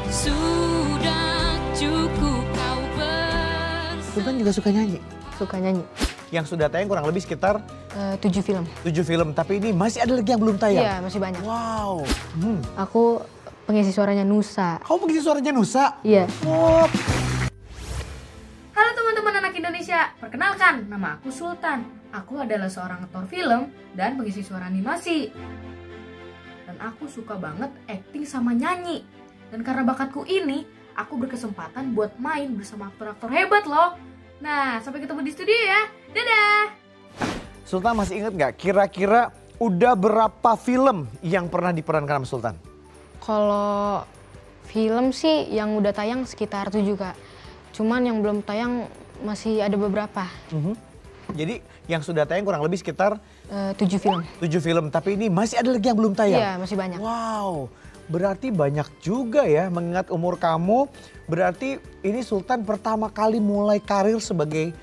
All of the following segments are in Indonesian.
Sudah cukup kau Sultan juga suka nyanyi? Suka nyanyi. Yang sudah tayang kurang lebih sekitar 7 film. 7 film, tapi ini masih ada lagi yang belum tayang? Iya, masih banyak. Wow. Aku pengisi suaranya Nusa. Kamu pengisi suaranya Nusa? Iya. Oh. Halo teman-teman anak Indonesia, perkenalkan nama aku Sultan. Aku adalah seorang aktor film dan pengisi suara animasi. Dan aku suka banget acting sama nyanyi. Dan karena bakatku ini, aku berkesempatan buat main bersama aktor-aktor hebat loh. Nah, sampai ketemu di studio ya. Dadah! Sultan masih inget nggak kira-kira udah berapa film yang pernah diperankan sama Sultan? Kalau film sih yang udah tayang sekitar 7 Kak. Cuman yang belum tayang masih ada beberapa. Jadi yang sudah tayang kurang lebih sekitar 7 film. 7 film, tapi ini masih ada lagi yang belum tayang? Iya, masih banyak. Wow, berarti banyak juga ya mengingat umur kamu. Berarti ini Sultan pertama kali mulai karir sebagai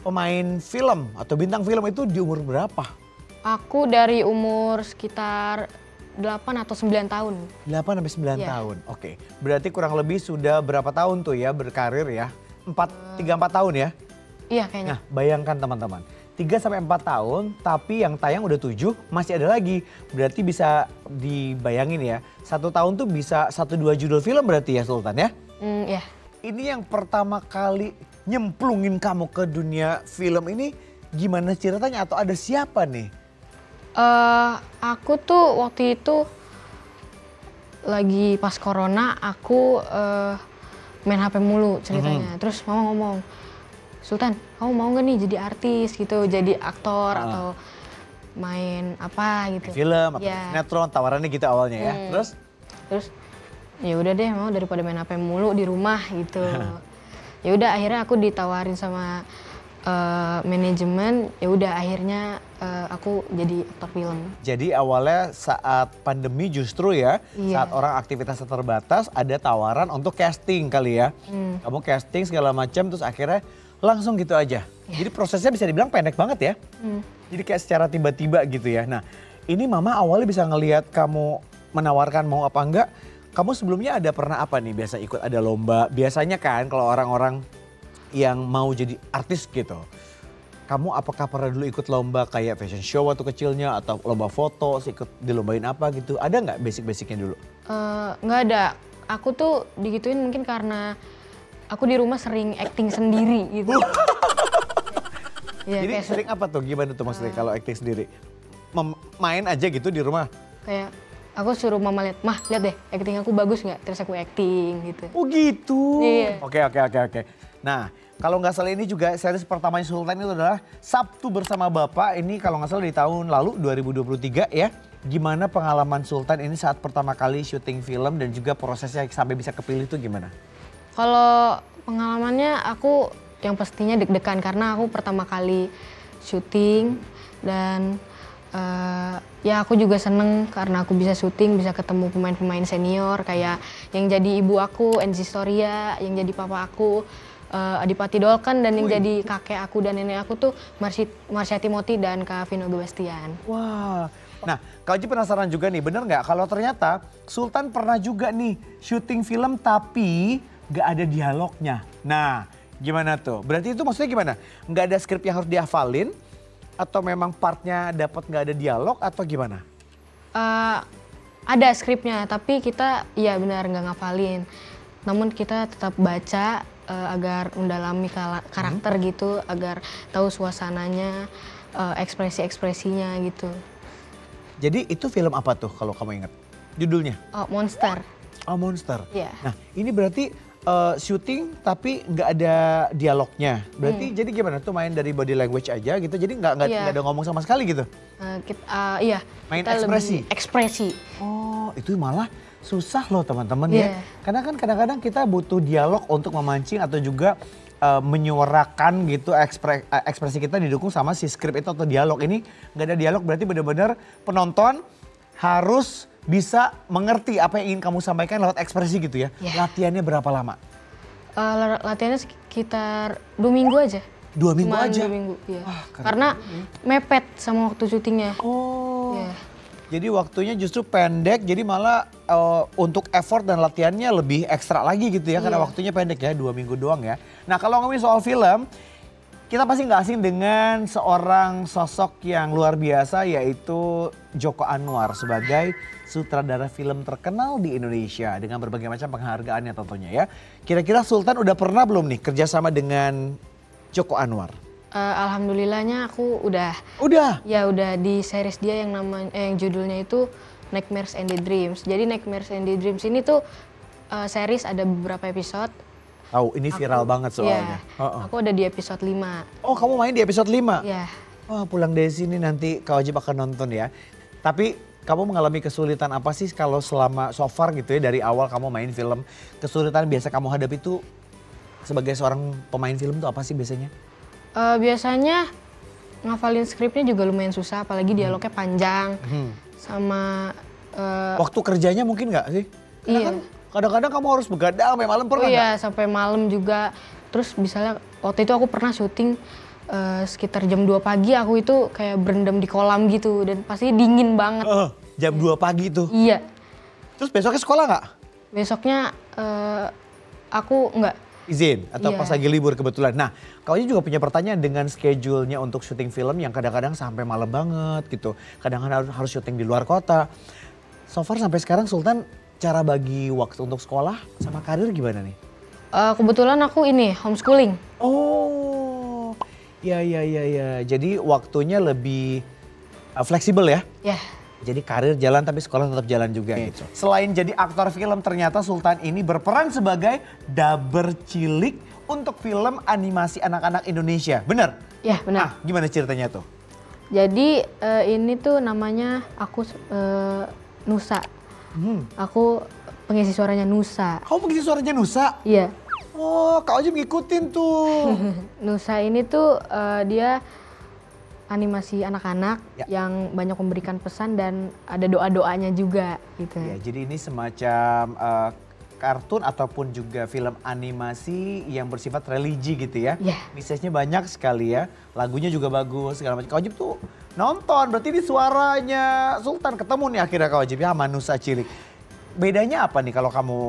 pemain film atau bintang film itu di umur berapa? Aku dari umur sekitar 8 atau 9 tahun. 8 sampai 9 Iya. tahun. Oke. Berarti kurang lebih sudah berapa tahun tuh ya berkarir ya? 3-4 tahun ya? Iya kayaknya. Nah, bayangkan teman-teman. 3 sampai 4 tahun, tapi yang tayang udah 7, masih ada lagi. Berarti bisa dibayangin ya, 1 tahun tuh bisa 1-2 judul film berarti ya Sultan ya? Iya. Ini yang pertama kali nyemplungin kamu ke dunia film ini gimana ceritanya atau ada siapa nih? Aku tuh waktu itu lagi pas corona, aku main HP mulu ceritanya. Terus mama ngomong, Sultan, kamu mau gak nih jadi artis gitu, jadi aktor atau main apa gitu? Film atau Iya. sinetron, tawarannya gitu awalnya ya. Terus ya udah deh, mau daripada main HP mulu di rumah gitu. Ya udah akhirnya aku ditawarin sama manajemen, ya udah akhirnya aku jadi aktor film. Jadi awalnya saat pandemi justru ya, Iya. saat orang aktivitasnya terbatas ada tawaran untuk casting kali ya. Kamu casting segala macam terus akhirnya langsung gitu aja. Jadi prosesnya bisa dibilang pendek banget ya. Jadi kayak secara tiba-tiba gitu ya. Nah ini mama awalnya bisa ngelihat kamu menawarkan mau apa enggak. Kamu sebelumnya ada pernah apa nih biasa ikut ada lomba. Biasanya kan kalau orang-orang yang mau jadi artis gitu. Kamu apakah pernah dulu ikut lomba kayak fashion show waktu kecilnya atau lomba foto, ikut dilombain apa gitu? Ada nggak basic-basicnya dulu? Nggak ada. Aku tuh digituin mungkin karena aku di rumah sering acting sendiri gitu. Ya, Jadi kayak sering apa tuh? Gimana tuh maksudnya kalau acting sendiri? Main aja gitu di rumah? kayak aku suruh mama lihat, mah lihat deh acting aku bagus nggak? Terus aku acting gitu. Oh gitu? Iya. Oke. Nah kalau nggak salah ini juga series pertamanya Sultan itu adalah Sabtu Bersama Bapak. Ini kalau nggak salah di tahun lalu 2023 ya. Gimana pengalaman Sultan ini saat pertama kali syuting film dan juga prosesnya sampai bisa kepilih itu gimana? Kalau pengalamannya aku yang pastinya deg-degan karena aku pertama kali syuting dan ya aku juga seneng karena aku bisa syuting, bisa ketemu pemain-pemain senior kayak yang jadi ibu aku, Enzi Storia, yang jadi papa aku, Adipati Dolken, dan yang jadi kakek aku dan nenek aku tuh Marsha Timothy dan Kak Vino Gebastian. Wah, nah Kak Oji penasaran juga nih, bener nggak kalau ternyata Sultan pernah juga nih syuting film tapi nggak ada dialognya. Nah gimana tuh? Berarti itu maksudnya gimana? Nggak ada skrip yang harus dihafalin? Atau memang partnya dapat nggak ada dialog atau gimana? Ada skripnya, tapi kita ya benar nggak ngafalin. Namun kita tetap baca agar mendalami karakter gitu, agar tahu suasananya, ekspresi-ekspresinya gitu. Jadi itu film apa tuh kalau kamu ingat? Judulnya? Monster. Oh Monster. Iya. Nah ini berarti syuting tapi nggak ada dialognya. Berarti jadi gimana tuh main dari body language aja gitu. Jadi nggak ada ngomong sama sekali gitu. Iya. Main kita ekspresi? lebih ekspresi. Oh itu malah susah loh teman-teman ya. Iya. Karena kan kadang-kadang kita butuh dialog untuk memancing atau juga menyuarakan gitu ekspresi kita didukung sama si skrip itu atau dialog. Ini nggak ada dialog berarti benar-benar penonton harus bisa mengerti apa yang ingin kamu sampaikan lewat ekspresi gitu ya. Yeah. Latihannya berapa lama? Latihannya sekitar 2 minggu aja. 2 minggu Cuman aja? 2 minggu, iya. Wah, keren Karena mepet sama waktu syutingnya. Oh. Iya. Jadi waktunya justru pendek, jadi malah untuk effort dan latihannya lebih ekstra lagi gitu ya, karena Iya. waktunya pendek ya, 2 minggu doang ya. Nah kalau ngomongin soal film, kita pasti nggak asing dengan seorang sosok yang luar biasa yaitu Joko Anwar sebagai sutradara film terkenal di Indonesia dengan berbagai macam penghargaannya tentunya ya. Kira-kira Sultan udah pernah belum nih kerjasama dengan Joko Anwar? Alhamdulillahnya aku udah. Udah? Ya udah di series dia yang yang judulnya itu Nightmares and the Dreams. Jadi Nightmares and the Dreams ini tuh series ada beberapa episode. Tahu ini viral banget soalnya. Ya, aku ada di episode 5. Oh kamu main di episode 5? Ya. Wah pulang dari sini nanti Kak Wajib akan nonton ya. Tapi kamu mengalami kesulitan apa sih kalau selama so far gitu ya dari awal kamu main film. Kesulitan biasa kamu hadapi itu sebagai seorang pemain film tuh apa sih biasanya? Biasanya ngafalin skripnya juga lumayan susah, apalagi dialognya panjang. Sama Waktu kerjanya mungkin nggak sih? Karena iya. kan kadang-kadang kamu harus begadang sampai malam Oh pernah iya, sampai malam juga. Terus misalnya waktu itu aku pernah syuting sekitar jam 2 pagi, aku itu kayak berendam di kolam gitu dan pasti dingin banget. Jam 2 pagi tuh. Iya. Terus besoknya sekolah nggak? Besoknya aku nggak. Izin atau Iya. pas lagi libur kebetulan. Nah, Kak Wajib juga punya pertanyaan dengan schedule-nya untuk syuting film yang kadang-kadang sampai malam banget gitu. Kadang-kadang harus syuting di luar kota. So far sampai sekarang Sultan cara bagi waktu untuk sekolah sama karir gimana nih? Kebetulan aku ini homeschooling. Oh, ya. Jadi waktunya lebih fleksibel ya? Ya. Jadi karir jalan tapi sekolah tetap jalan juga gitu. Selain jadi aktor film ternyata Sultan ini berperan sebagai dubber cilik untuk film animasi anak-anak Indonesia. Bener? Ya benar. Gimana ceritanya tuh? Jadi ini tuh namanya aku Nusa. Aku pengisi suaranya Nusa. Kamu pengisi suaranya Nusa? Iya. Oh, Kak Wajib ngikutin tuh. Nusa ini tuh dia animasi anak-anak yang banyak memberikan pesan dan ada doa-doanya juga gitu. Ya, jadi ini semacam kartun ataupun juga film animasi yang bersifat religi gitu ya. Iya. Message-nya banyak sekali ya. Lagunya juga bagus segala macam. Kak Wajib tuh nonton, berarti ini suaranya Sultan ketemu nih akhirnya Kak Wajib ya sama Nusa cilik. Bedanya apa nih kalau kamu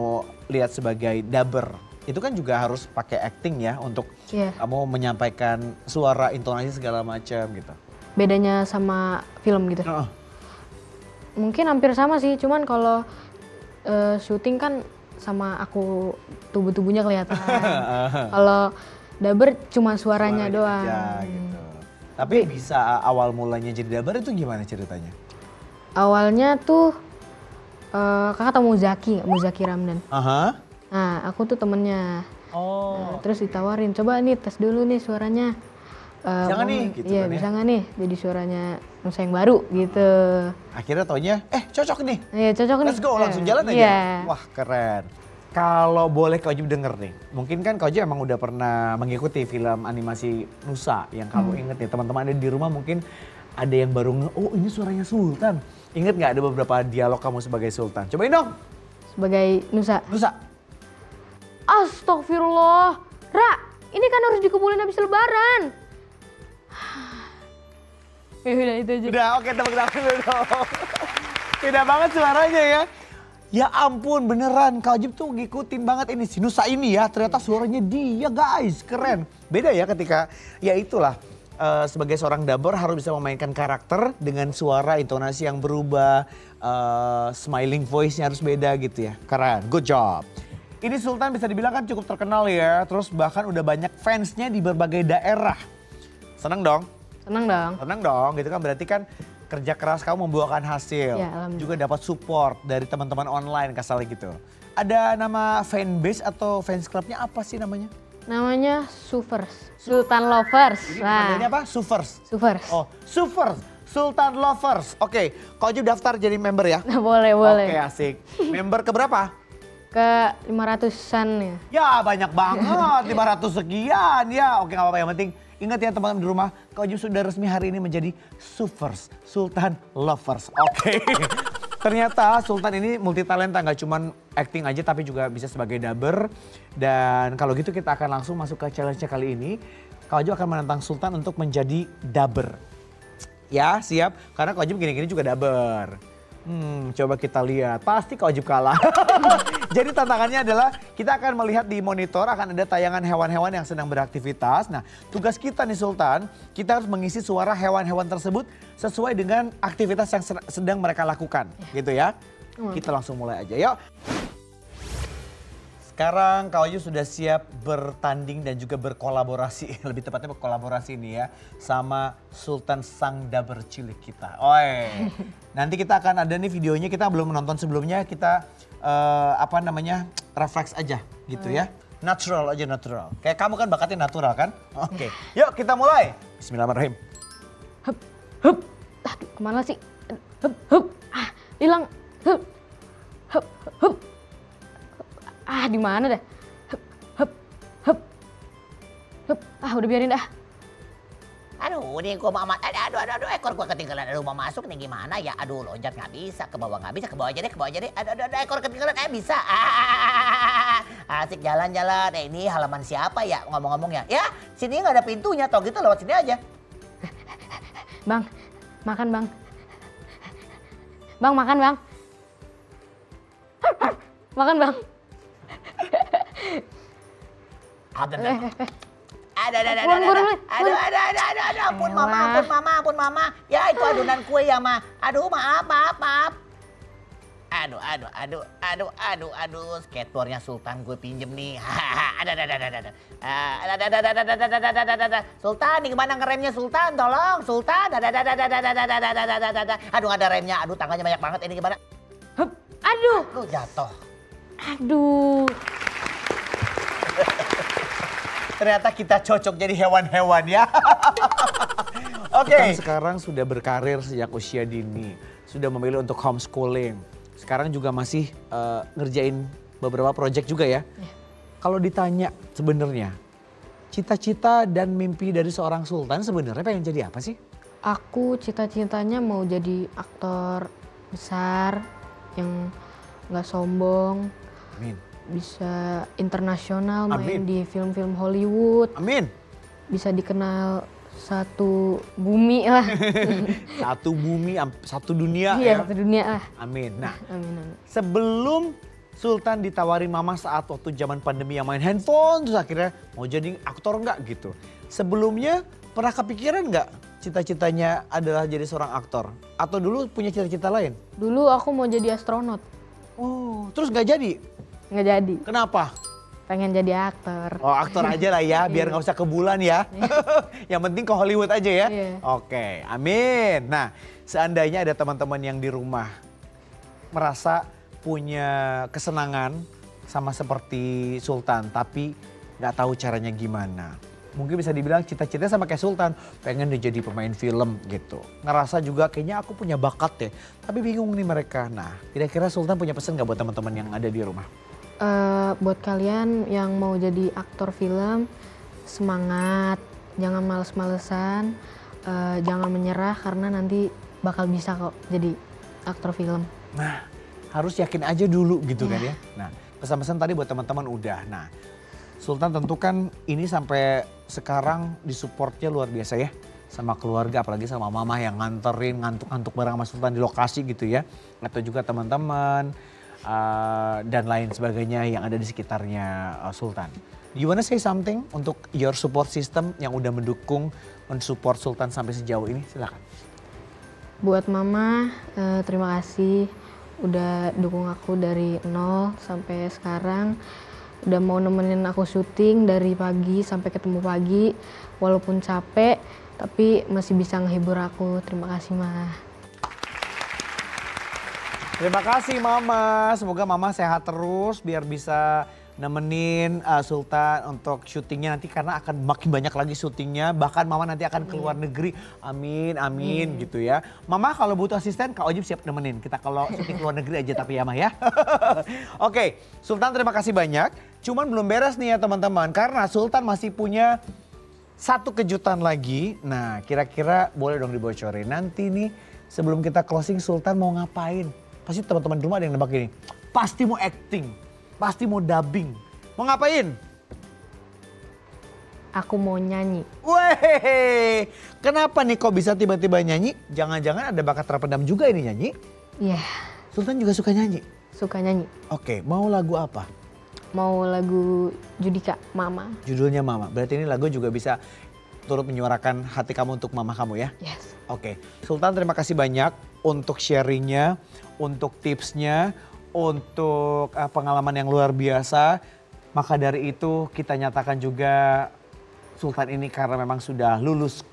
lihat sebagai dubber? Itu kan juga harus pakai acting ya untuk kamu menyampaikan suara, intonasi segala macam gitu. Bedanya sama film gitu? Mungkin hampir sama sih, cuman kalau syuting kan sama aku tubuh-tubuhnya kelihatan. Kalau dubber cuma suaranya doang. Aja, gitu. Tapi bisa awal mulanya jadi dubber itu gimana ceritanya? Awalnya tuh kakak tahu Muzaki Ramdan. Nah, aku tuh temennya. Nah, terus ditawarin, coba nih tes dulu nih suaranya. Bisa nggak nih? Gitu Iya, kan ya? bisa nggak nih jadi suaranya Nusa yang baru gitu. Akhirnya taunya, cocok nih. Iya, cocok nih. Let's go, langsung jalan aja. Iya. Wah keren. Kalau boleh Kak Wajib denger nih, mungkin kan Kak Wajib emang udah pernah mengikuti film animasi Nusa yang kamu inget nih. Teman-teman ada di rumah mungkin ada yang baru oh ini suaranya Sultan. Ingat nggak ada beberapa dialog kamu sebagai Sultan? Cobain dong. Sebagai Nusa. Nusa. Astagfirullah. Ra, ini kan harus dikumpulin habis lebaran. Ya udah itu aja. Udah, oke tepuk tangan dulu dong. Beda banget suaranya ya. Ya ampun beneran Kak Wajib tuh ngikutin banget ini si Nusa ini ya. Ternyata suaranya dia guys, keren. Beda ya ketika ya itulah sebagai seorang dubber harus bisa memainkan karakter dengan suara intonasi yang berubah. Smiling voice-nya harus beda gitu ya. Keren, good job. Ini Sultan bisa dibilang kan cukup terkenal ya. Terus bahkan udah banyak fansnya di berbagai daerah. Seneng dong? Senang dong. Seneng dong, gitu kan berarti kan kerja keras kamu membuahkan hasil. Ya, alhamdulillah. Juga dapat support dari teman-teman online kasarnya gitu. Ada nama fanbase atau fans clubnya apa sih namanya? Namanya Sufers. Sultan Lovers. Jadi panggilnya apa? Sufers? Sufers. Oh, Sufers. Sultan Lovers. Oke, Kak Wajib daftar jadi member ya? Nah, boleh. Oke, asik. Member keberapa? Ke 500-an ya. Ya banyak banget, 500 sekian ya. Oke gak apa-apa, yang penting ingat ya teman-teman di rumah, Kak Wajib sudah resmi hari ini menjadi Sufers, Sultan Lovers. Oke. Ternyata Sultan ini multi talenta, gak cuman acting aja tapi juga bisa sebagai dubber. Dan kalau gitu kita akan langsung masuk ke challenge kali ini. Kak Wajib akan menantang Sultan untuk menjadi dubber. Ya siap, karena Kak Ojib gini-gini juga daber. Coba kita lihat, pasti Kak Ojib kalah. Jadi tantangannya adalah kita akan melihat di monitor akan ada tayangan hewan-hewan yang sedang beraktivitas. Nah tugas kita nih Sultan, kita harus mengisi suara hewan-hewan tersebut sesuai dengan aktivitas yang sedang mereka lakukan gitu ya. Kita langsung mulai aja yuk. Sekarang Kak Ojib sudah siap bertanding dan juga berkolaborasi, lebih tepatnya berkolaborasi nih ya, sama Sultan sang daber cilik kita. Oi, nanti kita akan ada nih videonya, kita belum menonton sebelumnya, kita refleks aja gitu ya. Natural aja, natural. Kayak kamu kan bakatnya natural kan? Oke, yuk kita mulai. Bismillahirrahmanirrahim. Hup, hup. Aduh, kemana sih? Hup, hup. Ah, hilang. Hup, hup, hup. Ah, di mana dah? Hup, hup, hup. Hup. Ah, udah biarin dah. Aduh, ini gua mama, aduh, ekor gua ketinggalan. Aduh, mau masuk nih gimana ya? Aduh, loncat nggak bisa, ke bawah nggak bisa, ke bawah aja deh, ke bawah aja deh. Aduh, ekor ketinggalan, bisa. Asik jalan-jalan. Ini halaman siapa ya? Ngomong-ngomong ya. Ya, sini nggak ada pintunya, tau gitu lewat sini aja. Bang, makan bang. Bang, makan bang. Makan bang. Aduh, ampun mama. Ya itu adonan kue ya ma. Aduh, maaf. Aduh, skateboardnya Sultan gue pinjem nih. Sultan, nih gimana ngeremnya Sultan? Tolong, Sultan. Aduh, ada remnya. Aduh, tangannya banyak banget. Ini gimana? Hup, aduh. Aduh, jatuh. Aduh. Ternyata kita cocok jadi hewan-hewan ya. Oke. Sekarang sudah berkarir sejak usia dini. Sudah memilih untuk homeschooling. Sekarang juga masih ngerjain beberapa proyek juga ya. Kalau ditanya sebenarnya cita-cita dan mimpi dari seorang Sultan sebenarnya pengen jadi apa sih? Aku cita-citanya mau jadi aktor besar yang nggak sombong. Amin. Bisa internasional, main Amin. di film-film Hollywood. Amin. Bisa dikenal satu bumi lah. Satu bumi, satu dunia Iya, ya. satu dunia lah. Amin. Nah, Amin. sebelum Sultan ditawarin mama saat waktu zaman pandemi yang main handphone, terus akhirnya mau jadi aktor nggak gitu. Sebelumnya pernah kepikiran nggak cita-citanya adalah jadi seorang aktor? Atau dulu punya cita-cita lain? Dulu aku mau jadi astronot, Oh, terus nggak jadi? nggak jadi. Kenapa? Pengen jadi aktor. Oh, aktor aja lah ya, biar nggak usah ke bulan ya. Yang penting ke Hollywood aja ya. Iya. Oke, amin. Nah, seandainya ada teman-teman yang di rumah merasa punya kesenangan sama seperti Sultan, tapi nggak tahu caranya gimana. Mungkin bisa dibilang cita-citanya sama kayak Sultan, pengen dia jadi pemain film gitu. Ngerasa juga kayaknya aku punya bakat deh, tapi bingung nih mereka. Nah, kira-kira Sultan punya pesan nggak buat teman-teman yang ada di rumah? Buat kalian yang mau jadi aktor film, semangat, jangan males-malesan, jangan menyerah karena nanti bakal bisa kok jadi aktor film. Nah, harus yakin aja dulu gitu kan ya. Nah, pesan-pesan tadi buat teman-teman udah. Nah, Sultan tentu kan ini sampai sekarang disupportnya luar biasa ya. Sama keluarga, apalagi sama mama yang nganterin, ngantuk-ngantuk bareng sama Sultan di lokasi gitu ya. Atau juga teman-teman dan lain sebagainya yang ada di sekitarnya Sultan. You wanna say something untuk your support system yang udah mendukung, mensupport Sultan sampai sejauh ini? Silakan. Buat mama, terima kasih udah dukung aku dari nol sampai sekarang. Udah mau nemenin aku syuting dari pagi sampai ketemu pagi. Walaupun capek, tapi masih bisa ngehibur aku. Terima kasih, Ma. Terima kasih Mama, semoga Mama sehat terus biar bisa nemenin Sultan untuk syutingnya nanti karena akan makin banyak lagi syutingnya. Bahkan Mama nanti akan ke luar negeri, amin, amin gitu ya. Mama kalau butuh asisten Kak Ojib siap nemenin, kita kalau syuting ke luar negeri aja tapi ya Ma ya. Oke, Sultan terima kasih banyak. Cuman belum beres nih ya teman-teman karena Sultan masih punya satu kejutan lagi. Nah kira-kira boleh dong dibocorin nanti nih sebelum kita closing Sultan mau ngapain? Pasti teman-teman di rumah ada yang nebak gini, pasti mau acting, pasti mau dubbing. Mau ngapain? aku mau nyanyi. Weh, kenapa nih kok bisa tiba-tiba nyanyi? Jangan-jangan ada bakat terpendam juga ini nyanyi? Iya, Sultan juga suka nyanyi? suka nyanyi. Oke, mau lagu apa? Mau lagu Judika, Mama. Judulnya Mama, berarti ini lagu juga bisa turut menyuarakan hati kamu untuk mama kamu ya? Yes. Oke, Sultan terima kasih banyak untuk sharingnya, untuk tipsnya, untuk pengalaman yang luar biasa. Maka dari itu kita nyatakan juga Sultan ini karena memang sudah lulus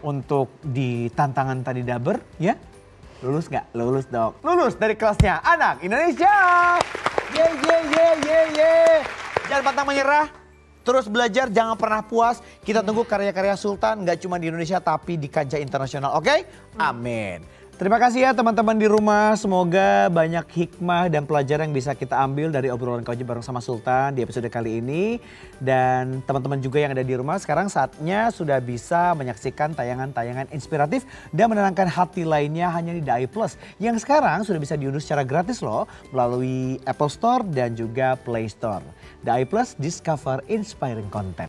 untuk di tantangan tadi daber ya. Lulus nggak? Lulus dong. Lulus dari kelasnya Anak Indonesia. Ye ye ye ye ye. Jangan pantang menyerah. Terus belajar, jangan pernah puas. Kita tunggu karya-karya Sultan nggak cuma di Indonesia tapi di kancah internasional. Oke? Amin. Terima kasih ya teman-teman di rumah. Semoga banyak hikmah dan pelajaran yang bisa kita ambil dari obrolan Kauji bareng sama Sultan di episode kali ini. Dan teman-teman juga yang ada di rumah sekarang saatnya sudah bisa menyaksikan tayangan-tayangan inspiratif dan menenangkan hati lainnya hanya di DAI Plus. Yang sekarang sudah bisa diunduh secara gratis loh melalui Apple Store dan juga Play Store. DAI Plus, discover inspiring content.